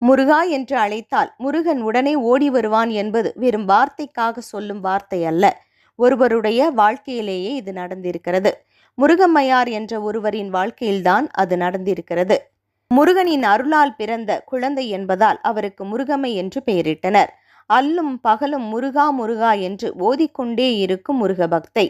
முருகா என்று அழைத்தால் முருகன் உடனே ஓடி வருவான் என்பது வெறும் வார்த்தைக்காக சொல்லும் வார்த்தை அல்ல. ஒருவருடைய வாழ்க்கையிலேயே இது நடந்திருக்கிறது. முருகம்மையார் என்ற ஒருவரின் வாழ்க்கையில்தான் அது நடந்திருக்கிறது. முருகனின் அருளால் பிறந்த குழந்தை என்பதால் அவருக்கு முருகம்மை என்று பெயரிட்டனர். அல்லும் பகலும் முருகா முருகா என்று ஓதிக்கொண்டே இருக்கும் முருக பக்தை.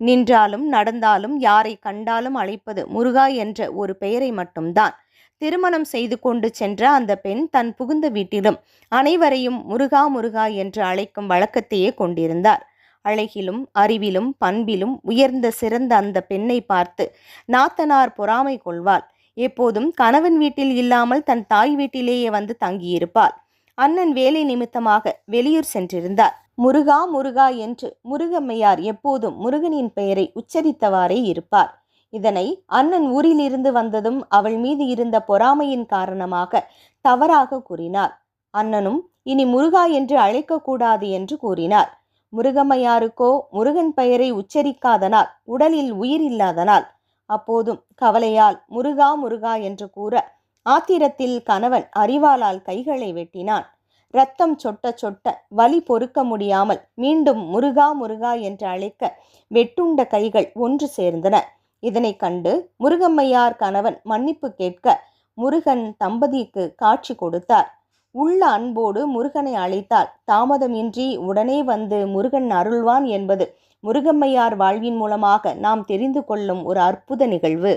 நின்றாலும் நடந்தாலும் யாரை கண்டாலும் அழைப்பது முருகா என்ற ஒரு பெயரை மட்டும்தான். திருமணம் செய்து கொண்டு சென்ற அந்த பெண் தன் புகுந்த வீட்டிலும் அனைவரையும் முருகா முருகா என்று அழைக்கும் வழக்கத்தையே கொண்டிருந்தார். அழகிலும் அறிவிலும் பண்பிலும் உயர்ந்த சிறந்த அந்த பெண்ணை பார்த்து நாத்தனார் பொறாமை கொள்வாள். எப்போதும் கணவன் வீட்டில் இல்லாமல் தன் தாய் வீட்டிலேயே வந்து தங்கியிருப்பாள். அண்ணன் வேலை நிமித்தமாக வெளியூர் சென்றிருந்தார். முருகா முருகா என்று முருகம்மையார் எப்போதும் முருகனின் பெயரை உச்சரித்தவாறே இருப்பார். இதனை அண்ணன் ஊரிலிருந்து வந்ததும் அவள் மீது இருந்த பொறாமையின் காரணமாக தவறாக கூறினார். அண்ணனும் இனி முருகா என்று அழைக்கக்கூடாது என்று கூறினார். முருகம்மையாருக்கோ முருகன் பெயரை உச்சரிக்காதனால் உடலில் உயிர் இல்லாதனால் அப்போதும் கவலையால் முருகா முருகா என்று கூற ஆத்திரத்தில் கணவன் அரிவாளால் கைகளை வெட்டினான். இரத்தம் சொட்ட சொட்ட வலி பொறுக்க முடியாமல் மீண்டும் முருகா முருகா என்று அழைக்க வெட்டுண்ட கைகள் ஒன்று சேர்ந்தன. இதனை கண்டு முருகம்மையார் கணவன் மன்னிப்பு கேட்க முருகன் தம்பதிக்கு காட்சி கொடுத்தார். உள்ள அன்போடு முருகனை அழைத்தால் தாமதமின்றி உடனே வந்து முருகன் அருள்வான் என்பது முருகம்மையார் வாழ்வின் மூலமாக நாம் தெரிந்து கொள்ளும் ஒரு அற்புத நிகழ்வு.